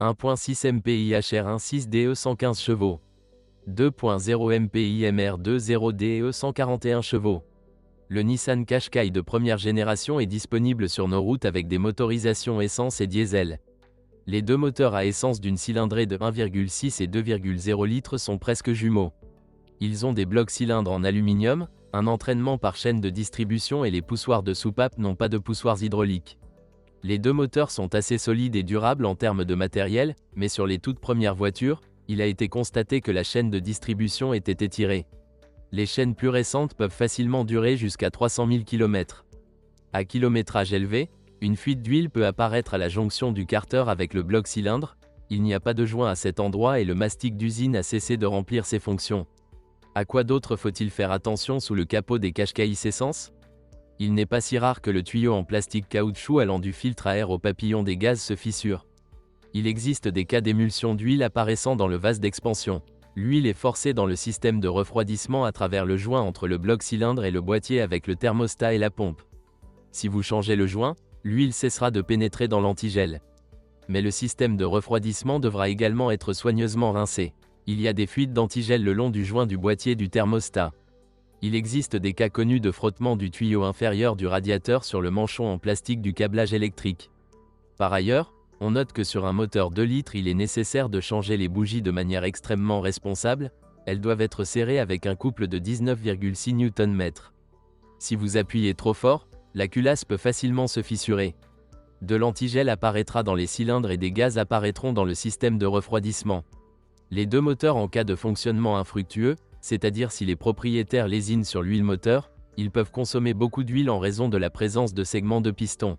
1.6 MPI HR16 DE 115 chevaux. 2.0 MPI MR20 DE 141 chevaux. Le Nissan Qashqai de première génération est disponible sur nos routes avec des motorisations essence et diesel. Les deux moteurs à essence d'une cylindrée de 1,6 et 2,0 litres sont presque jumeaux. Ils ont des blocs cylindres en aluminium, un entraînement par chaîne de distribution et les poussoirs de soupape n'ont pas de poussoirs hydrauliques. Les deux moteurs sont assez solides et durables en termes de matériel, mais sur les toutes premières voitures, il a été constaté que la chaîne de distribution était étirée. Les chaînes plus récentes peuvent facilement durer jusqu'à 300 000 km. À kilométrage élevé, une fuite d'huile peut apparaître à la jonction du carter avec le bloc cylindre, il n'y a pas de joint à cet endroit et le mastic d'usine a cessé de remplir ses fonctions. À quoi d'autre faut-il faire attention sous le capot des Qashqai essence ? Il n'est pas si rare que le tuyau en plastique caoutchouc allant du filtre à air au papillon des gaz se fissure. Il existe des cas d'émulsion d'huile apparaissant dans le vase d'expansion. L'huile est forcée dans le système de refroidissement à travers le joint entre le bloc cylindre et le boîtier avec le thermostat et la pompe. Si vous changez le joint, l'huile cessera de pénétrer dans l'antigel. Mais le système de refroidissement devra également être soigneusement rincé. Il y a des fuites d'antigel le long du joint du boîtier du thermostat. Il existe des cas connus de frottement du tuyau inférieur du radiateur sur le manchon en plastique du câblage électrique. Par ailleurs, on note que sur un moteur 2 litres il est nécessaire de changer les bougies de manière extrêmement responsable, elles doivent être serrées avec un couple de 19,6 Nm. Si vous appuyez trop fort, la culasse peut facilement se fissurer. De l'antigel apparaîtra dans les cylindres et des gaz apparaîtront dans le système de refroidissement. Les deux moteurs en cas de fonctionnement infructueux, c'est-à-dire si les propriétaires lésinent sur l'huile moteur, ils peuvent consommer beaucoup d'huile en raison de la présence de segments de piston.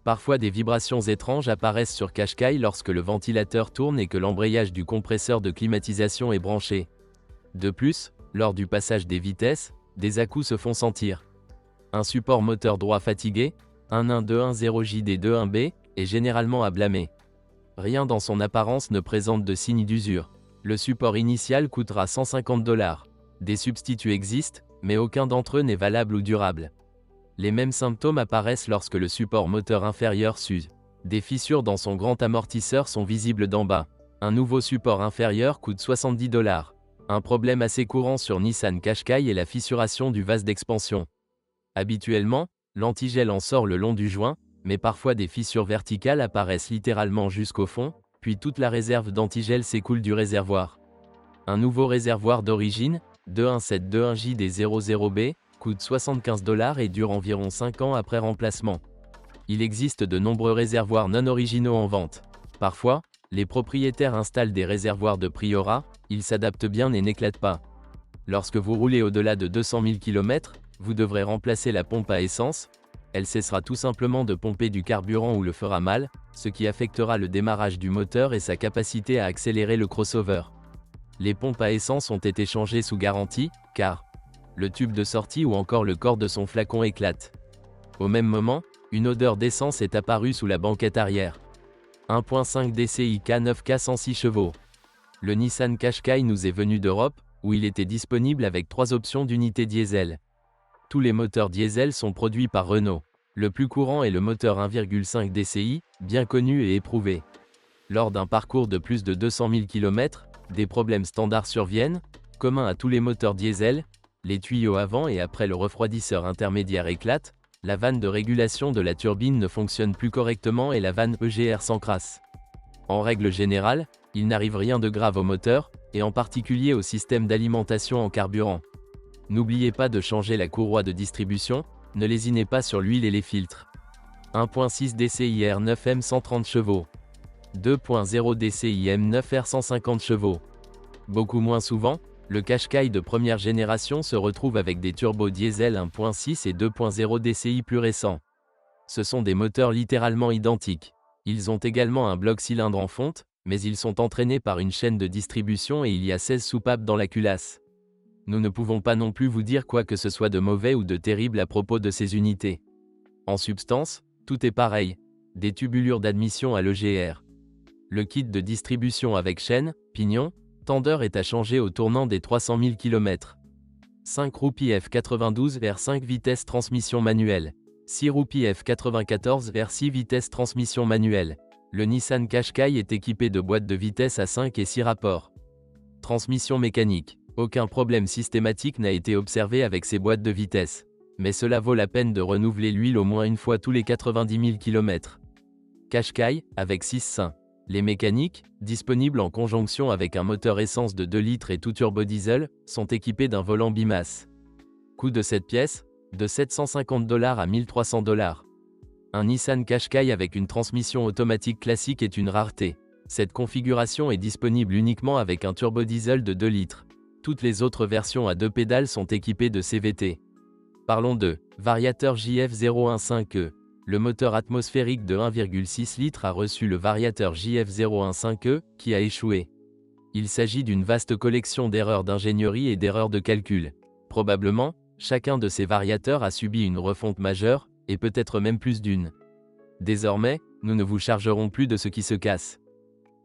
Parfois des vibrations étranges apparaissent sur Qashqai lorsque le ventilateur tourne et que l'embrayage du compresseur de climatisation est branché. De plus, lors du passage des vitesses, des à-coups se font sentir. Un support moteur droit fatigué, 11210JD21B, est généralement à blâmer. Rien dans son apparence ne présente de signe d'usure. Le support initial coûtera 150 $. Des substituts existent, mais aucun d'entre eux n'est valable ou durable. Les mêmes symptômes apparaissent lorsque le support moteur inférieur s'use. Des fissures dans son grand amortisseur sont visibles d'en bas. Un nouveau support inférieur coûte 70 $. Un problème assez courant sur Nissan Qashqai est la fissuration du vase d'expansion. Habituellement, l'antigel en sort le long du joint, mais parfois des fissures verticales apparaissent littéralement jusqu'au fond, puis toute la réserve d'antigel s'écoule du réservoir. Un nouveau réservoir d'origine, 21721JD00B, coûte 75 $ et dure environ 5 ans après remplacement. Il existe de nombreux réservoirs non originaux en vente. Parfois, les propriétaires installent des réservoirs de Priora, ils s'adaptent bien et n'éclatent pas. Lorsque vous roulez au-delà de 200 000 km, vous devrez remplacer la pompe à essence. Elle cessera tout simplement de pomper du carburant ou le fera mal, ce qui affectera le démarrage du moteur et sa capacité à accélérer le crossover. Les pompes à essence ont été changées sous garantie, car le tube de sortie ou encore le corps de son flacon éclate. Au même moment, une odeur d'essence est apparue sous la banquette arrière. 1.5 DCI K9K 106 chevaux. Le Nissan Qashqai nous est venu d'Europe, où il était disponible avec 3 options d'unité diesel. Tous les moteurs diesel sont produits par Renault. Le plus courant est le moteur 1,5 DCI, bien connu et éprouvé. Lors d'un parcours de plus de 200 000 km, des problèmes standards surviennent, communs à tous les moteurs diesel, les tuyaux avant et après le refroidisseur intermédiaire éclatent, la vanne de régulation de la turbine ne fonctionne plus correctement et la vanne EGR s'encrasse. En règle générale, il n'arrive rien de grave au moteur, et en particulier au système d'alimentation en carburant. N'oubliez pas de changer la courroie de distribution, ne lésinez pas sur l'huile et les filtres. 1.6 DCI R9M 130 chevaux. 2.0 DCI M9R 150 chevaux. Beaucoup moins souvent, le Qashqai de première génération se retrouve avec des turbos diesel 1.6 et 2.0 DCI plus récents. Ce sont des moteurs littéralement identiques. Ils ont également un bloc cylindre en fonte, mais ils sont entraînés par une chaîne de distribution et il y a 16 soupapes dans la culasse. Nous ne pouvons pas non plus vous dire quoi que ce soit de mauvais ou de terrible à propos de ces unités. En substance, tout est pareil, des tubulures d'admission à l'EGR. Le kit de distribution avec chaîne, pignon, tendeur est à changer au tournant des 300 000 km. 5 roupies F92 vers 5 vitesses transmission manuelle. 6 roupies F94 vers 6 vitesses transmission manuelle. Le Nissan Qashqai est équipé de boîtes de vitesse à 5 et 6 rapports. Transmission mécanique. Aucun problème systématique n'a été observé avec ces boîtes de vitesse. Mais cela vaut la peine de renouveler l'huile au moins une fois tous les 90 000 km. Qashqai, avec 6 seins. Les mécaniques, disponibles en conjonction avec un moteur essence de 2 litres et tout turbo-diesel, sont équipés d'un volant bimasse. Coût de cette pièce, de $750 à $1300. Un Nissan Qashqai avec une transmission automatique classique est une rareté. Cette configuration est disponible uniquement avec un turbo-diesel de 2 litres. Toutes les autres versions à 2 pédales sont équipées de CVT. Parlons de variateur JF015E. Le moteur atmosphérique de 1,6 litres a reçu le variateur JF015E, qui a échoué. Il s'agit d'une vaste collection d'erreurs d'ingénierie et d'erreurs de calcul. Probablement, chacun de ces variateurs a subi une refonte majeure, et peut-être même plus d'une. Désormais, nous ne vous chargerons plus de ce qui se casse.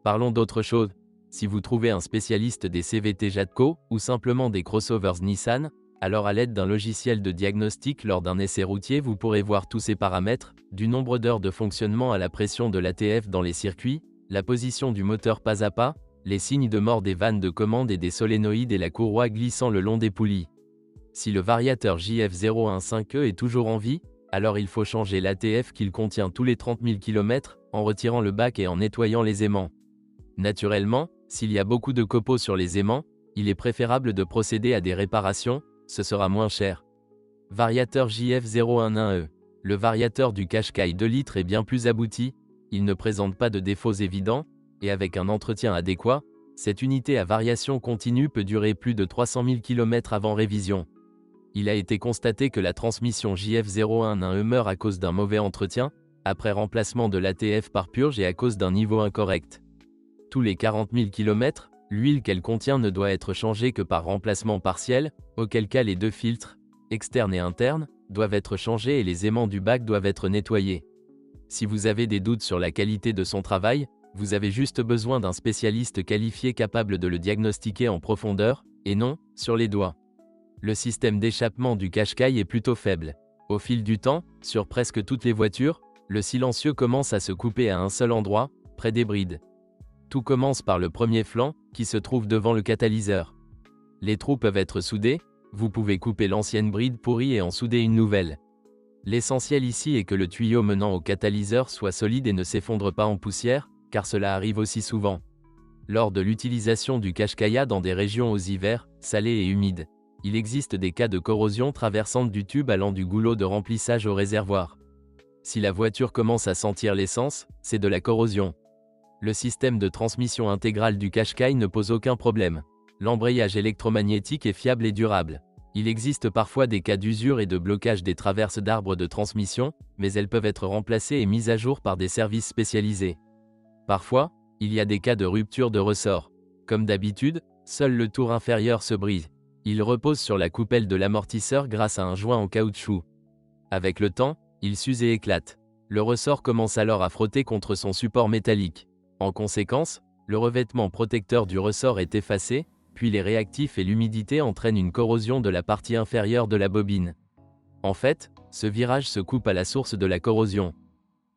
Parlons d'autre chose. Si vous trouvez un spécialiste des CVT Jatco, ou simplement des crossovers Nissan, alors à l'aide d'un logiciel de diagnostic lors d'un essai routier vous pourrez voir tous ces paramètres, du nombre d'heures de fonctionnement à la pression de l'ATF dans les circuits, la position du moteur pas à pas, les signes de mort des vannes de commande et des solénoïdes et la courroie glissant le long des poulies. Si le variateur JF015E est toujours en vie, alors il faut changer l'ATF qu'il contient tous les 30 000 km, en retirant le bac et en nettoyant les aimants. Naturellement, s'il y a beaucoup de copeaux sur les aimants, il est préférable de procéder à des réparations, ce sera moins cher. Variateur JF011E. Le variateur du Qashqai 2 litres est bien plus abouti, il ne présente pas de défauts évidents, et avec un entretien adéquat, cette unité à variation continue peut durer plus de 300 000 km avant révision. Il a été constaté que la transmission JF011E meurt à cause d'un mauvais entretien, après remplacement de l'ATF par purge et à cause d'un niveau incorrect. Tous les 40 000 km, l'huile qu'elle contient ne doit être changée que par remplacement partiel, auquel cas les 2 filtres, externes et internes, doivent être changés et les aimants du bac doivent être nettoyés. Si vous avez des doutes sur la qualité de son travail, vous avez juste besoin d'un spécialiste qualifié capable de le diagnostiquer en profondeur, et non, sur les doigts. Le système d'échappement du Qashqai est plutôt faible. Au fil du temps, sur presque toutes les voitures, le silencieux commence à se couper à un seul endroit, près des brides. Tout commence par le premier flanc, qui se trouve devant le catalyseur. Les trous peuvent être soudés, vous pouvez couper l'ancienne bride pourrie et en souder une nouvelle. L'essentiel ici est que le tuyau menant au catalyseur soit solide et ne s'effondre pas en poussière, car cela arrive aussi souvent. Lors de l'utilisation du Qashqai dans des régions aux hivers, salées et humides, il existe des cas de corrosion traversante du tube allant du goulot de remplissage au réservoir. Si la voiture commence à sentir l'essence, c'est de la corrosion. Le système de transmission intégrale du Qashqai ne pose aucun problème. L'embrayage électromagnétique est fiable et durable. Il existe parfois des cas d'usure et de blocage des traverses d'arbres de transmission, mais elles peuvent être remplacées et mises à jour par des services spécialisés. Parfois, il y a des cas de rupture de ressort. Comme d'habitude, seul le tour inférieur se brise. Il repose sur la coupelle de l'amortisseur grâce à un joint en caoutchouc. Avec le temps, il s'use et éclate. Le ressort commence alors à frotter contre son support métallique. En conséquence, le revêtement protecteur du ressort est effacé, puis les réactifs et l'humidité entraînent une corrosion de la partie inférieure de la bobine. En fait, ce virage se coupe à la source de la corrosion.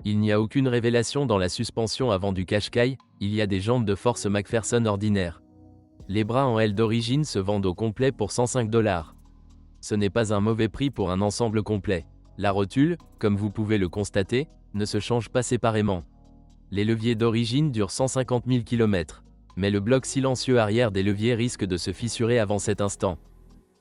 Il n'y a aucune révélation dans la suspension avant du Qashqai, il y a des jantes de force McPherson ordinaires. Les bras en L d'origine se vendent au complet pour $105. Ce n'est pas un mauvais prix pour un ensemble complet. La rotule, comme vous pouvez le constater, ne se change pas séparément. Les leviers d'origine durent 150 000 km, mais le bloc silencieux arrière des leviers risque de se fissurer avant cet instant.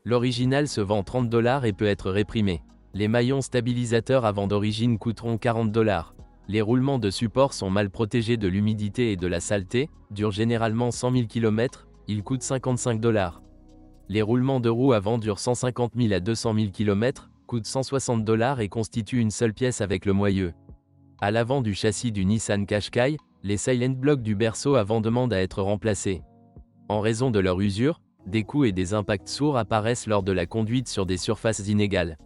L'original se vend $30 et peut être réprimé. Les maillons stabilisateurs avant d'origine coûteront $40. Les roulements de support sont mal protégés de l'humidité et de la saleté, durent généralement 100 000 km, ils coûtent $55. Les roulements de roues avant durent 150 000 à 200 000 km, coûtent $160 et constituent une seule pièce avec le moyeu. À l'avant du châssis du Nissan Qashqai, les silent blocks du berceau avant demandent à être remplacés. En raison de leur usure, des coups et des impacts sourds apparaissent lors de la conduite sur des surfaces inégales.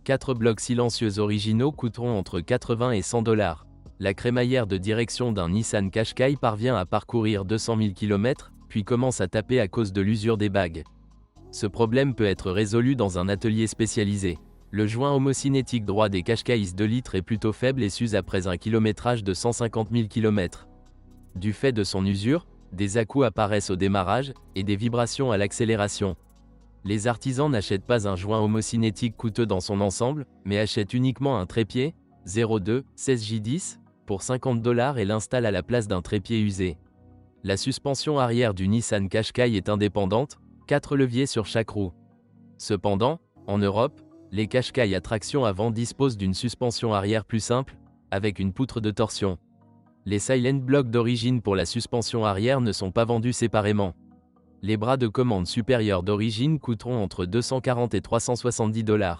4 blocs silencieux originaux coûteront entre 80 et $100. La crémaillère de direction d'un Nissan Qashqai parvient à parcourir 200 000 km, puis commence à taper à cause de l'usure des bagues. Ce problème peut être résolu dans un atelier spécialisé. Le joint homocinétique droit des Qashqai's 2 litres est plutôt faible et s'use après un kilométrage de 150 000 km. Du fait de son usure, des à-coups apparaissent au démarrage, et des vibrations à l'accélération. Les artisans n'achètent pas un joint homocinétique coûteux dans son ensemble, mais achètent uniquement un trépied, 02 16J10, pour $50 et l'installent à la place d'un trépied usé. La suspension arrière du Nissan Qashqai est indépendante, 4 leviers sur chaque roue. Cependant, en Europe, les Qashqai à traction avant disposent d'une suspension arrière plus simple, avec une poutre de torsion. Les Silent Block d'origine pour la suspension arrière ne sont pas vendus séparément. Les bras de commande supérieurs d'origine coûteront entre $240 et $370.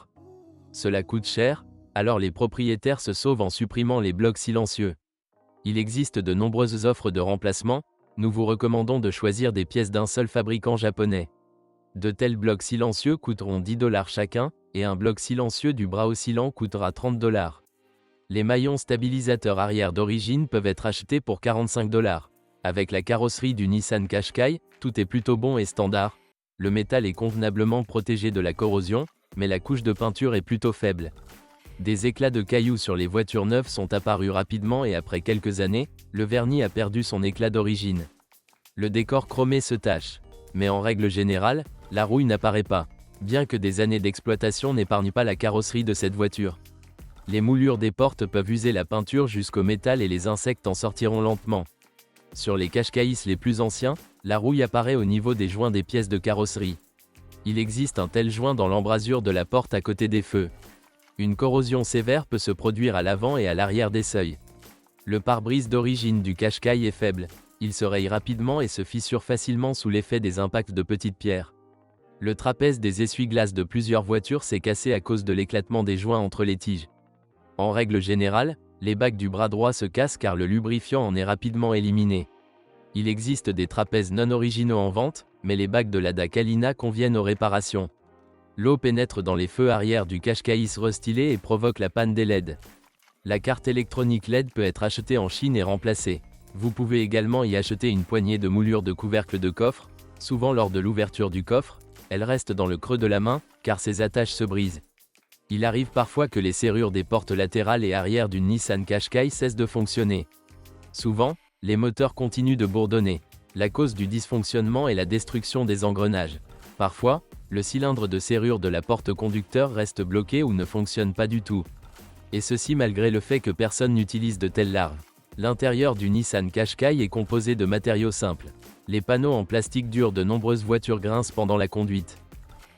Cela coûte cher, alors les propriétaires se sauvent en supprimant les blocs silencieux. Il existe de nombreuses offres de remplacement, nous vous recommandons de choisir des pièces d'un seul fabricant japonais. De tels blocs silencieux coûteront $10 chacun, et un bloc silencieux du bras oscillant coûtera $30. Les maillons stabilisateurs arrière d'origine peuvent être achetés pour $45. Avec la carrosserie du Nissan Qashqai, tout est plutôt bon et standard. Le métal est convenablement protégé de la corrosion, mais la couche de peinture est plutôt faible. Des éclats de cailloux sur les voitures neuves sont apparus rapidement et après quelques années, le vernis a perdu son éclat d'origine. Le décor chromé se tache. Mais en règle générale, la rouille n'apparaît pas, bien que des années d'exploitation n'épargnent pas la carrosserie de cette voiture. Les moulures des portes peuvent user la peinture jusqu'au métal et les insectes en sortiront lentement. Sur les Qashqai's les plus anciens, la rouille apparaît au niveau des joints des pièces de carrosserie. Il existe un tel joint dans l'embrasure de la porte à côté des feux. Une corrosion sévère peut se produire à l'avant et à l'arrière des seuils. Le pare-brise d'origine du Qashqai est faible, il se raye rapidement et se fissure facilement sous l'effet des impacts de petites pierres. Le trapèze des essuie-glaces de plusieurs voitures s'est cassé à cause de l'éclatement des joints entre les tiges. En règle générale, les bacs du bras droit se cassent car le lubrifiant en est rapidement éliminé. Il existe des trapèzes non originaux en vente, mais les bacs de Lada Kalina conviennent aux réparations. L'eau pénètre dans les feux arrière du Qashqai's restylé et provoque la panne des LED. La carte électronique LED peut être achetée en Chine et remplacée. Vous pouvez également y acheter une poignée de moulure de couvercle de coffre. Souvent lors de l'ouverture du coffre, elle reste dans le creux de la main, car ses attaches se brisent. Il arrive parfois que les serrures des portes latérales et arrière d'une Nissan Qashqai cessent de fonctionner. Souvent, les moteurs continuent de bourdonner. La cause du dysfonctionnement est la destruction des engrenages. Parfois, le cylindre de serrure de la porte conducteur reste bloqué ou ne fonctionne pas du tout. Et ceci malgré le fait que personne n'utilise de telles larves. L'intérieur du Nissan Qashqai est composé de matériaux simples. Les panneaux en plastique dur de nombreuses voitures grincent pendant la conduite.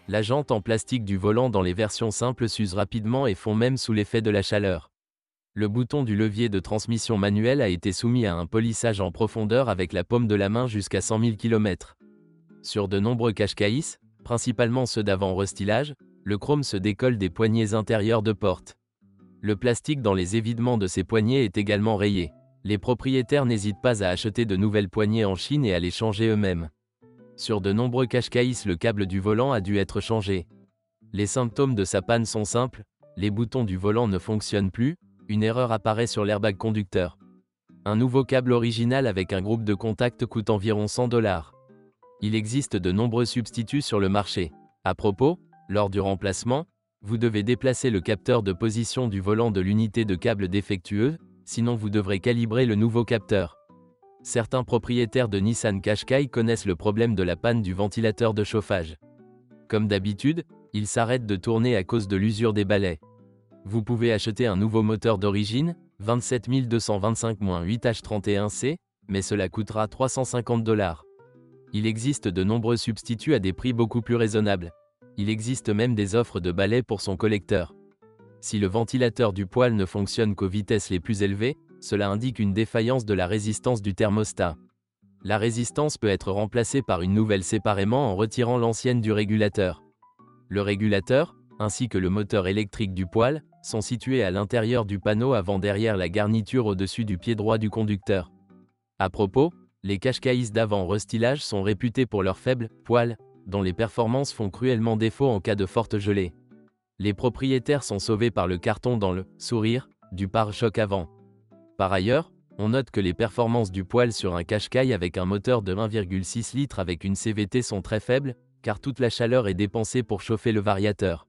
La jante en plastique du volant dans les versions simples s'use rapidement et fond même sous l'effet de la chaleur. Le bouton du levier de transmission manuelle a été soumis à un polissage en profondeur avec la paume de la main jusqu'à 100 000 km. Sur de nombreux Qashqai's, principalement ceux d'avant restylage, le chrome se décolle des poignées intérieures de porte. Le plastique dans les évidements de ces poignées est également rayé. Les propriétaires n'hésitent pas à acheter de nouvelles poignées en Chine et à les changer eux-mêmes. Sur de nombreux Qashqai's, le câble du volant a dû être changé. Les symptômes de sa panne sont simples, les boutons du volant ne fonctionnent plus, une erreur apparaît sur l'airbag conducteur. Un nouveau câble original avec un groupe de contact coûte environ $100. Il existe de nombreux substituts sur le marché. À propos, lors du remplacement, vous devez déplacer le capteur de position du volant de l'unité de câble défectueux, sinon vous devrez calibrer le nouveau capteur. Certains propriétaires de Nissan Qashqai connaissent le problème de la panne du ventilateur de chauffage. Comme d'habitude, il s'arrête de tourner à cause de l'usure des balais. Vous pouvez acheter un nouveau moteur d'origine, 27225-8H31C, mais cela coûtera $350. Il existe de nombreux substituts à des prix beaucoup plus raisonnables. Il existe même des offres de balais pour son collecteur. Si le ventilateur du poêle ne fonctionne qu'aux vitesses les plus élevées, cela indique une défaillance de la résistance du thermostat. La résistance peut être remplacée par une nouvelle séparément en retirant l'ancienne du régulateur. Le régulateur, ainsi que le moteur électrique du poêle, sont situés à l'intérieur du panneau avant derrière la garniture au-dessus du pied droit du conducteur. À propos, les Qashqai's d'avant restylage sont réputés pour leurs faibles poêles, dont les performances font cruellement défaut en cas de forte gelée. Les propriétaires sont sauvés par le carton dans le sourire du pare-choc avant. Par ailleurs, on note que les performances du poêle sur un Qashqai avec un moteur de 1,6 litres avec une CVT sont très faibles, car toute la chaleur est dépensée pour chauffer le variateur.